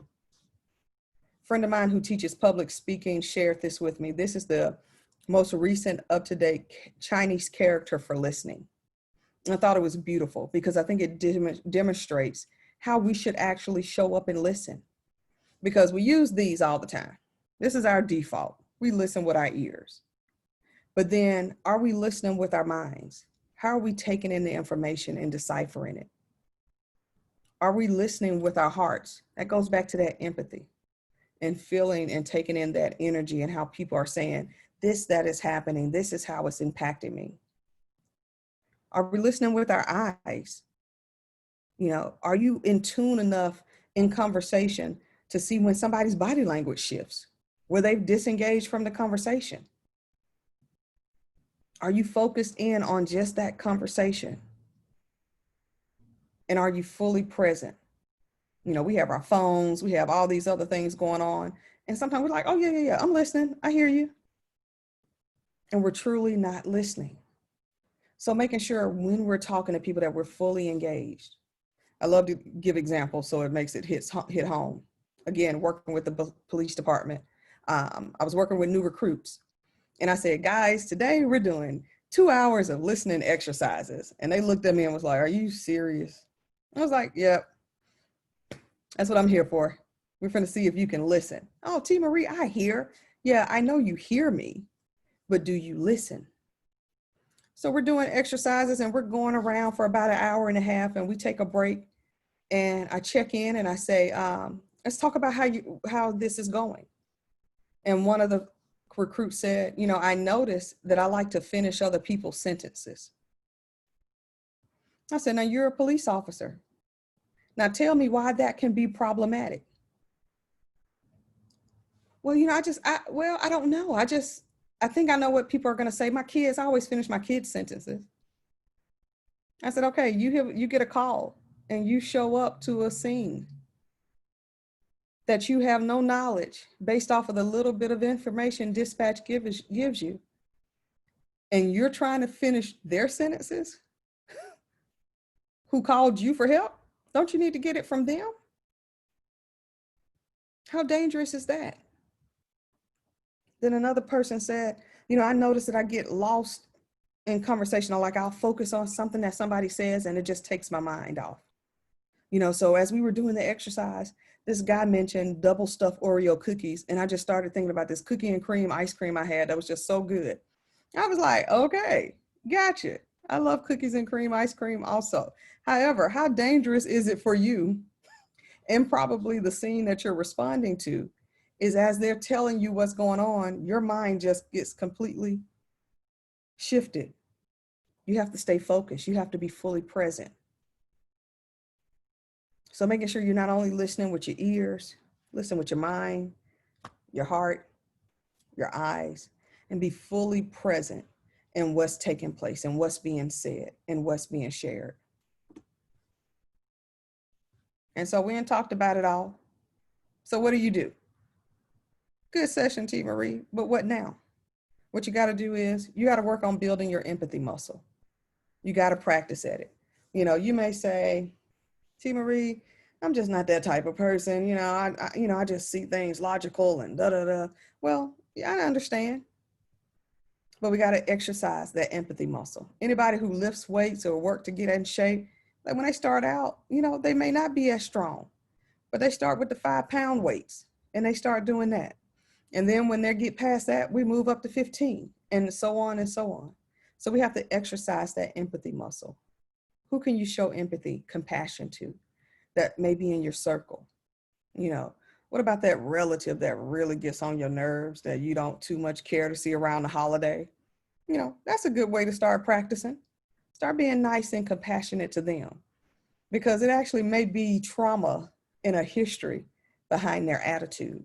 friend of mine who teaches public speaking shared this with me. This is the most recent up-to-date Chinese character for listening. And I thought it was beautiful because I think it demonstrates how we should actually show up and listen, because we use these all the time. This is our default. We listen with our ears. But then, are we listening with our minds? How are we taking in the information and deciphering it? Are we listening with our hearts? That goes back to that empathy and feeling and taking in that energy and how people are saying, this, that is happening. This is how it's impacting me. Are we listening with our eyes? You know, are you in tune enough in conversation to see when somebody's body language shifts, where they've disengaged from the conversation? Are you focused in on just that conversation? And are you fully present? You know, we have our phones, we have all these other things going on. And sometimes we're like, oh, yeah, I'm listening. I hear you. And we're truly not listening. So making sure when we're talking to people that we're fully engaged. I love to give examples so it makes it hit home. Again, working with the police department. I was working with new recruits. And I said, guys, today we're doing 2 hours of listening exercises. And they looked at me and was like, are you serious? I was like, yep, that's what I'm here for. We're going to see if you can listen. Oh, T. Marie, I hear. Yeah, I know you hear me, but do you listen? So we're doing exercises and we're going around for about 1.5 hours, and we take a break and I check in and I say, let's talk about how this is going. And one of the recruits said, you know, I noticed that I like to finish other people's sentences. I said, now you're a police officer. Now tell me why that can be problematic. Well, you know, I don't know. I think I know what people are going to say. I always finish my kids' sentences. I said, okay, you get a call and you show up to a scene that you have no knowledge based off of the little bit of information dispatch gives you, and you're trying to finish their sentences, who called you for help, don't you need to get it from them? How dangerous is that? Then another person said, I noticed that I get lost in conversation. I'll focus on something that somebody says and it just takes my mind off. So as we were doing the exercise, this guy mentioned double stuffed Oreo cookies. And I just started thinking about this cookie and cream ice cream I had that was just so good. I was like, okay, gotcha. I love cookies and cream ice cream also. However, how dangerous is it for you? And probably the scene that you're responding to is, as they're telling you what's going on, your mind just gets completely shifted. You have to stay focused. You have to be fully present. So making sure you're not only listening with your ears, listen with your mind, your heart, your eyes, and be fully present in what's taking place and what's being said and what's being shared. And so we ain't talked about it all. So what do? Good session, T. Marie, but what now? What you got to do is you got to work on building your empathy muscle. You got to practice at it. You may say, T. Marie, I'm just not that type of person. I just see things logical and da da da. Well, yeah, I understand. But we got to exercise that empathy muscle. Anybody who lifts weights or work to get in shape, like when they start out, they may not be as strong, but they start with the 5-pound weights and they start doing that. And then when they get past that, we move up to 15 and so on and so on. So we have to exercise that empathy muscle. Who can you show empathy, compassion to that may be in your circle? What about that relative that really gets on your nerves that you don't too much care to see around the holiday? That's a good way to start practicing. Start being nice and compassionate to them, because it actually may be trauma in a history behind their attitude.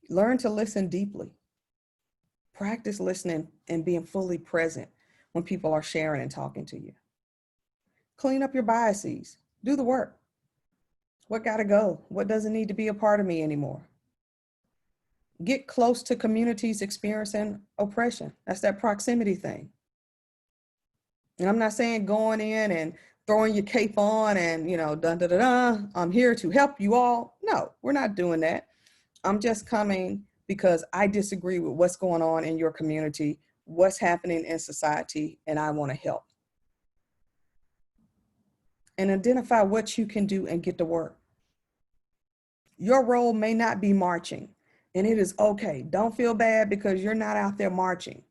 Learn to listen deeply. Practice listening and being fully present when people are sharing and talking to you. Clean up your biases. Do the work. What got to go? What doesn't need to be a part of me anymore? Get close to communities experiencing oppression. That's that proximity thing. And I'm not saying going in and throwing your cape on and, dun, dun, dun, dun, I'm here to help you all. No, we're not doing that. I'm just coming because I disagree with what's going on in your community, what's happening in society, and I want to help. And identify what you can do and get to work. Your role may not be marching, and it is okay. Don't feel bad because you're not out there marching,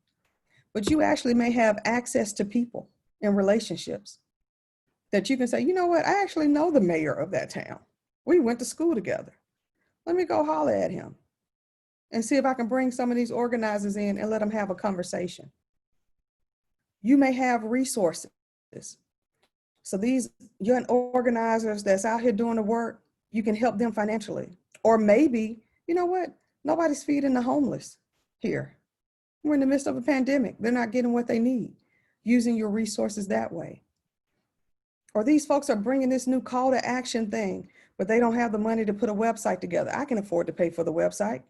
but you actually may have access to people and relationships that you can say, you know what, I actually know the mayor of that town. We went to school together. Let me go holler at him and see if I can bring some of these organizers in and let them have a conversation. You may have resources. So these young organizers that's out here doing the work, you can help them financially. Or maybe, you know what, nobody's feeding the homeless here. We're in the midst of a pandemic. They're not getting what they need. Using your resources that way. Or these folks are bringing this new call to action thing, but they don't have the money to put a website together. I can afford to pay for the website.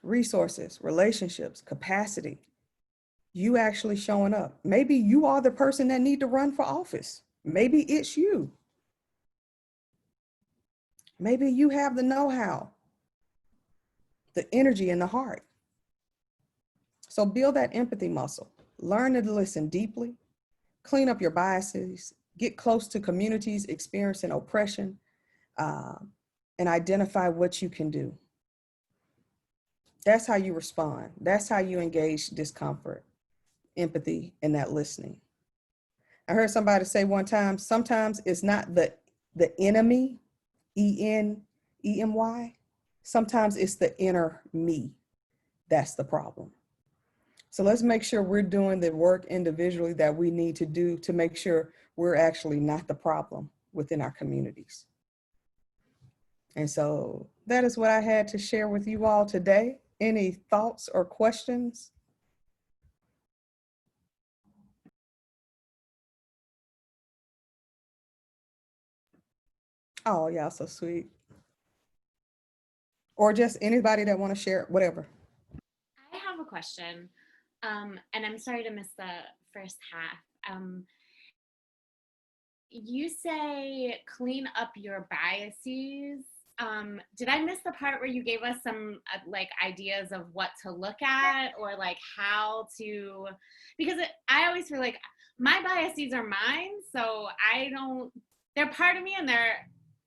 Resources, relationships, capacity. You actually showing up. Maybe you are the person that need to run for office. Maybe it's you. Maybe you have the know-how, the energy and the heart. So build that empathy muscle. Learn to listen deeply, clean up your biases, get close to communities experiencing oppression, and identify what you can do. That's how you respond. That's how you engage discomfort, empathy, and that listening. I heard somebody say one time, sometimes it's not the enemy, E-N-E-M-Y. Sometimes it's the inner me. That's the problem. So let's make sure we're doing the work individually that we need to do to make sure we're actually not the problem within our communities. And so that is what I had to share with you all today. Any thoughts or questions? Oh, y'all so sweet. Or just anybody that want to share, whatever. I have a question, and I'm sorry to miss the first half. You say clean up your biases. Did I miss the part where you gave us some like ideas of what to look at or like how to, because I always feel like my biases are mine, so I don't, they're part of me and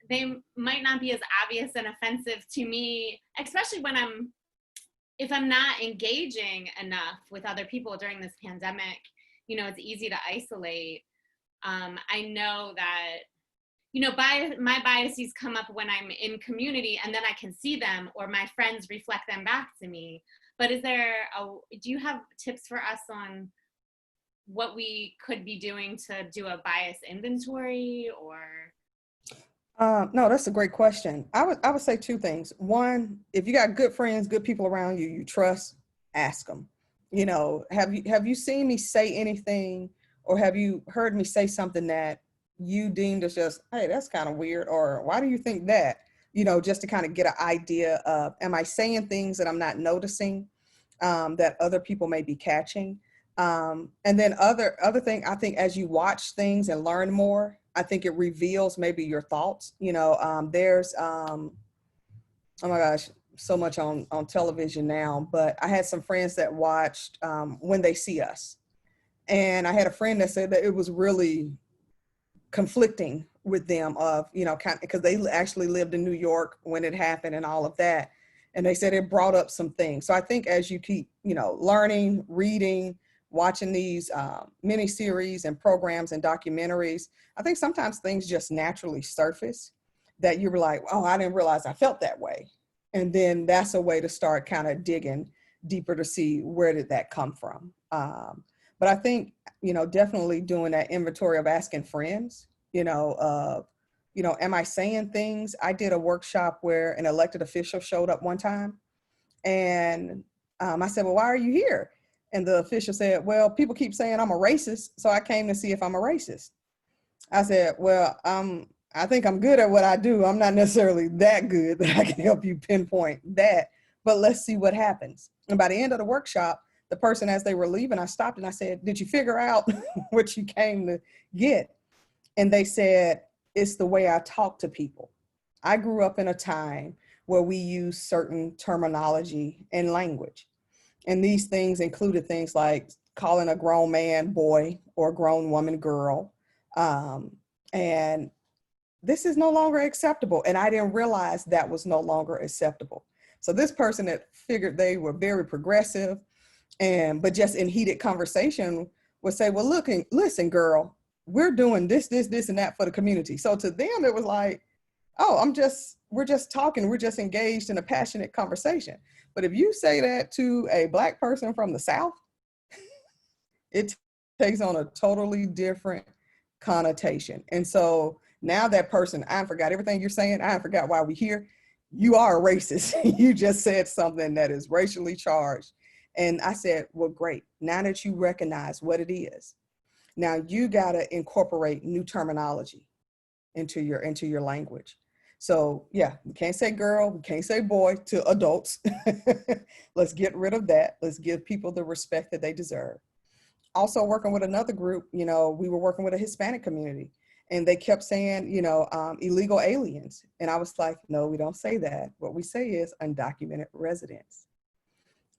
they might not be as obvious and offensive to me, especially when if I'm not engaging enough with other people during this pandemic. You know, it's easy to isolate. I know that, you know, my biases come up when I'm in community and then I can see them or my friends reflect them back to me. But do you have tips for us on what we could be doing to do a bias inventory or? No, that's a great question. I would say two things. One, if you got good friends, good people around you, you trust, ask them. You know, have you seen me say anything, or have you heard me say something that you deemed as just, hey, that's kind of weird, or why do you think that? You know, just to kind of get an idea of, am I saying things that I'm not noticing, that other people may be catching? And then other thing, I think as you watch things and learn more, I think it reveals maybe your thoughts. You know, there's, oh my gosh, so much on television now, but I had some friends that watched When They See Us. And I had a friend that said that it was really conflicting with them of, you know, kind of, because they actually lived in New York when it happened and all of that. And they said it brought up some things. So I think as you keep, you know, learning, reading, watching these mini series and programs and documentaries, I think sometimes things just naturally surface that you're like, oh, I didn't realize I felt that way. And then that's a way to start kind of digging deeper to see where did that come from. But I think, you know, definitely doing that inventory of asking friends, you know, am I saying things? I did a workshop where an elected official showed up one time, and I said, well, why are you here? And the official said, well, people keep saying I'm a racist, so I came to see if I'm a racist. I said, well, I think I'm good at what I do. I'm not necessarily that good that I can help you pinpoint that, but let's see what happens. And by the end of the workshop, the person, as they were leaving, I stopped and I said, did you figure out what you came to get? And they said, it's the way I talk to people. I grew up in a time where we use certain terminology and language. And these things included things like calling a grown man boy or a grown woman girl. And this is no longer acceptable. And I didn't realize that was no longer acceptable. So this person that figured they were very progressive, but just in heated conversation would say, well, look, listen, girl, we're doing this, and that for the community. So to them, it was like, oh, we're just talking, we're just engaged in a passionate conversation. But if you say that to a Black person from the South, it takes on a totally different connotation. And so now that person, I forgot everything you're saying. I forgot why we're here. You are a racist. You just said something that is racially charged. And I said, well, great. Now that you recognize what it is, now you got to incorporate new terminology into your language. So yeah, we can't say girl, we can't say boy to adults. Let's get rid of that. Let's give people the respect that they deserve. Also working with another group, you know, we were working with a Hispanic community, and they kept saying, you know, illegal aliens. And I was like, no, we don't say that. What we say is undocumented residents.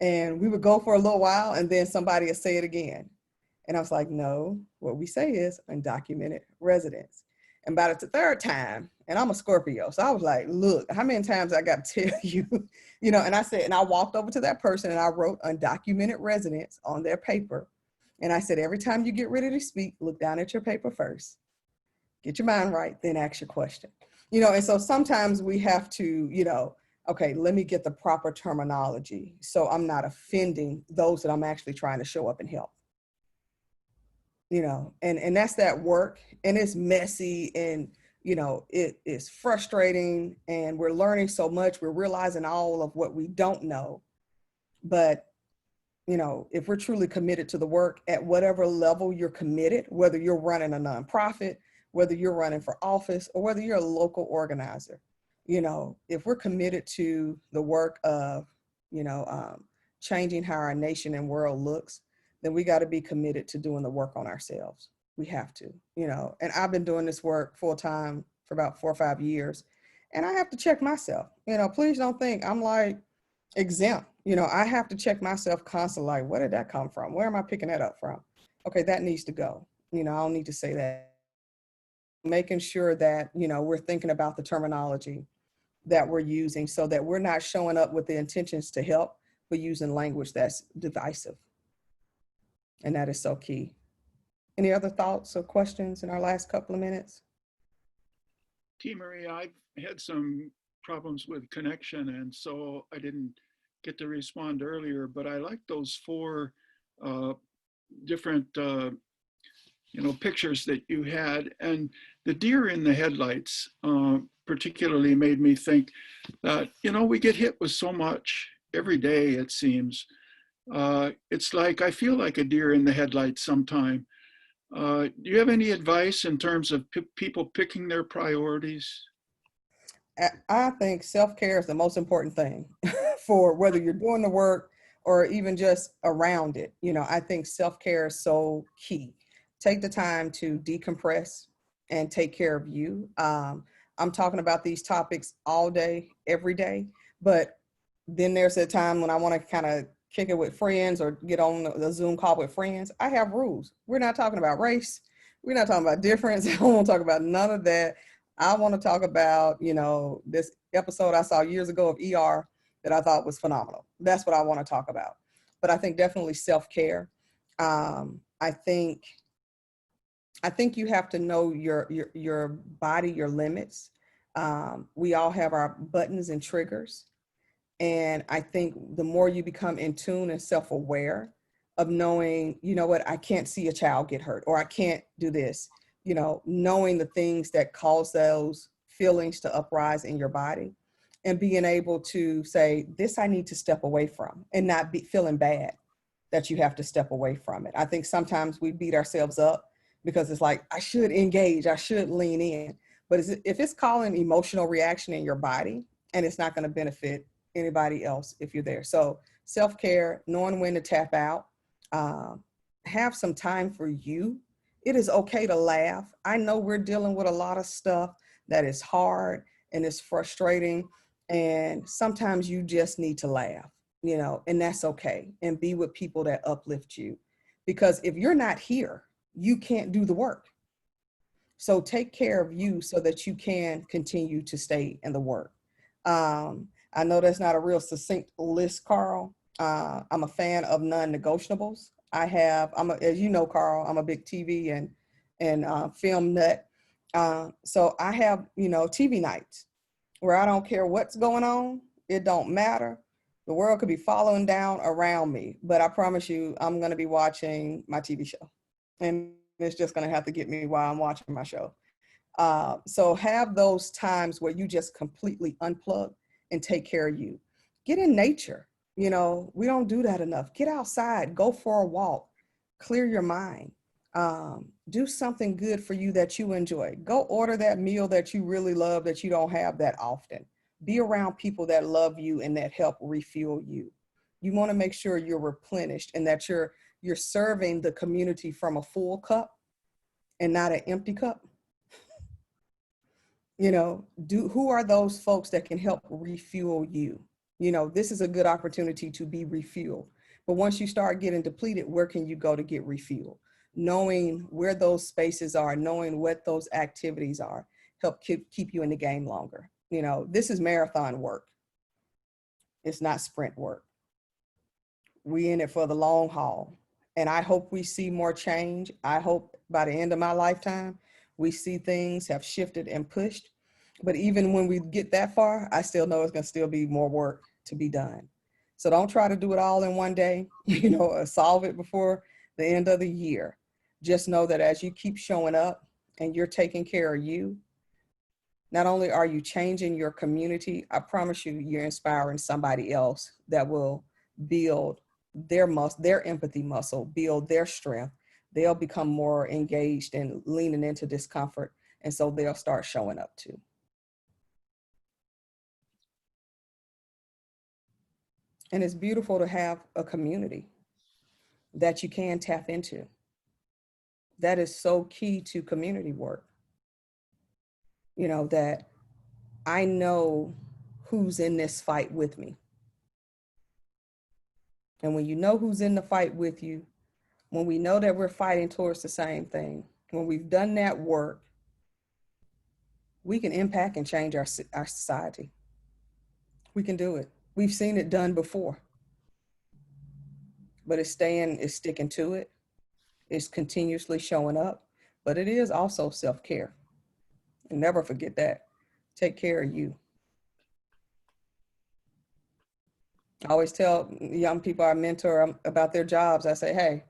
And we would go for a little while, and then somebody would say it again. And I was like, no, what we say is undocumented residents. And by the third time, and I'm a Scorpio, so I was like, look, how many times I got to tell you, you know, and I said, and I walked over to that person and I wrote undocumented residents on their paper. And I said, every time you get ready to speak, look down at your paper first, get your mind right, then ask your question. You know, and so sometimes we have to, you know, okay, let me get the proper terminology so I'm not offending those that I'm actually trying to show up and help. You know, and that's that work, and it's messy, and, you know, it is frustrating, and we're learning so much. We're realizing all of what we don't know. But, you know, if we're truly committed to the work at whatever level you're committed, whether you're running a nonprofit, whether you're running for office or whether you're a local organizer. If we're committed to the work of, changing how our nation and world looks, then we got to be committed to doing the work on ourselves. We have to, and I've been doing this work full time for about 4 or 5 years, and I have to check myself. Please don't think I'm like exempt. I have to check myself constantly. Like, where did that come from? Where am I picking that up from? Okay, that needs to go. I don't need to say that. Making sure that, we're thinking about the terminology that we're using so that we're not showing up with the intentions to help, but using language that's divisive. And that is so key. Any other thoughts or questions in our last couple of minutes? T. Marie, I've had some problems with connection, and so I didn't get to respond earlier, but I like those 4 different pictures that you had, and the deer in the headlights particularly made me think that we get hit with so much every day, it seems. It's like I feel like a deer in the headlights sometime. Do you have any advice in terms of people picking their priorities? I think self-care is the most important thing for whether you're doing the work or even just around it. I think self-care is so key. Take the time to decompress and take care of you. I'm talking about these topics all day, every day, but then there's a time when I want to kind of kick it with friends or get on the Zoom call with friends. I have rules. We're not talking about race. We're not talking about difference. I don't want to talk about none of that. I want to talk about, this episode I saw years ago of ER that I thought was phenomenal. That's what I want to talk about. But I think definitely self-care. I think you have to know your body, your limits. We all have our buttons and triggers. And I think the more you become in tune and self-aware of knowing, I can't see a child get hurt, or I can't do this, knowing the things that cause those feelings to uprise in your body and being able to say, this I need to step away from, and not be feeling bad that you have to step away from it. I think sometimes we beat ourselves up because it's like, I should engage, I should lean in. But if it's calling emotional reaction in your body, and it's not going to benefit anybody else if you're there. So self-care, knowing when to tap out, have some time for you. It is okay to laugh. I know we're dealing with a lot of stuff that is hard and it's frustrating. And sometimes you just need to laugh, and that's okay. And be with people that uplift you. Because if you're not here, you can't do the work. So take care of you so that you can continue to stay in the work. I know that's not a real succinct list, Carl. I'm a fan of non-negotiables. As you know, Carl, I'm a big TV and film nut. So I have, TV nights where I don't care what's going on. It don't matter. The world could be falling down around me, but I promise you, I'm going to be watching my TV show. And it's just going to have to get me while I'm watching my show. So have those times where you just completely unplug and take care of you. Get in nature. We don't do that enough. Get outside, go for a walk, clear your mind. Do something good for you that you enjoy. Go order that meal that you really love that you don't have that often. Be around people that love you and that help refuel you. You want to make sure you're replenished and that you're serving the community from a full cup and not an empty cup. Who are those folks that can help refuel you? This is a good opportunity to be refueled. But once you start getting depleted, where can you go to get refueled? Knowing where those spaces are, knowing what those activities are, help keep you in the game longer. This is marathon work. It's not sprint work. We in it for the long haul. And I hope we see more change. I hope by the end of my lifetime, we see things have shifted and pushed. But even when we get that far, I still know it's going to still be more work to be done. So don't try to do it all in one day, or solve it before the end of the year. Just know that as you keep showing up and you're taking care of you, not only are you changing your community, I promise you, you're inspiring somebody else that will build their empathy muscle, build their strength. They'll become more engaged in leaning into discomfort And so they'll start showing up too. And it's beautiful to have a community that you can tap into. That is so key to community work. You know, that I know who's in this fight with me. And when you know who's in the fight with you, when we know that we're fighting towards the same thing, when we've done that work, we can impact and change our society. We can do it. We've seen it done before. But it's sticking to it. It's continuously showing up. But it is also self-care. And never forget that. Take care of you. I always tell young people I mentor about their jobs. I say, hey,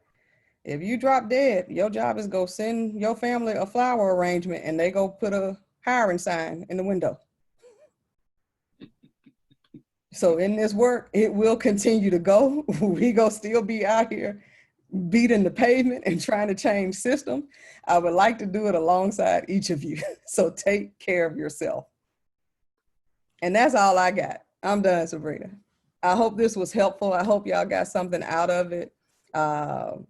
if you drop dead, your job is go send your family a flower arrangement and they go put a hiring sign in the window. So in this work, it will continue to go. We go still be out here beating the pavement and trying to change system. I would like to do it alongside each of you. So take care of yourself. And that's all I got. I'm done, Sabrina. I hope this was helpful. I hope y'all got something out of it. And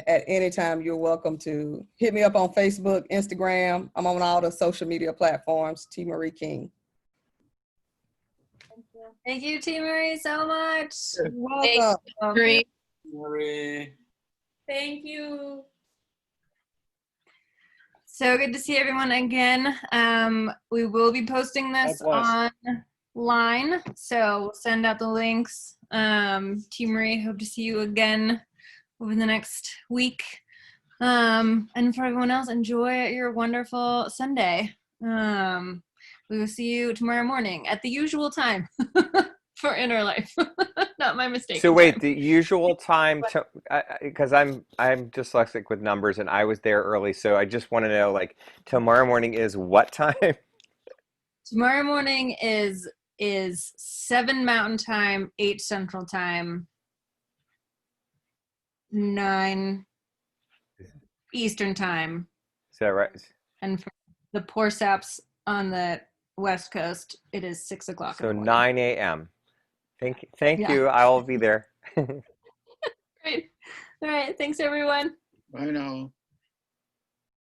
at any time, you're welcome to hit me up on Facebook, Instagram. I'm on all the social media platforms, T. Marie King. Thank you, T. Marie, so much. Welcome. Great. Marie. Thank you. So good to see everyone again. We will be posting this Likewise. online, so we'll send out the links. T. Marie, hope to see you again over the next week. And for everyone else, enjoy your wonderful Sunday. We will see you tomorrow morning at the usual time for Inner Life. Not my mistake. So wait, the usual time to, because I'm dyslexic with numbers and I was there early, so I just want to know, like, tomorrow morning is what time? Tomorrow morning is 7 Mountain Time, 8 Central Time, 9 Eastern Time. Is that right? And for the poor saps on the West Coast, it is 6 o'clock. So 9 a.m. Thank Yeah. you. I will be there. Great. All right. Thanks, everyone. I know.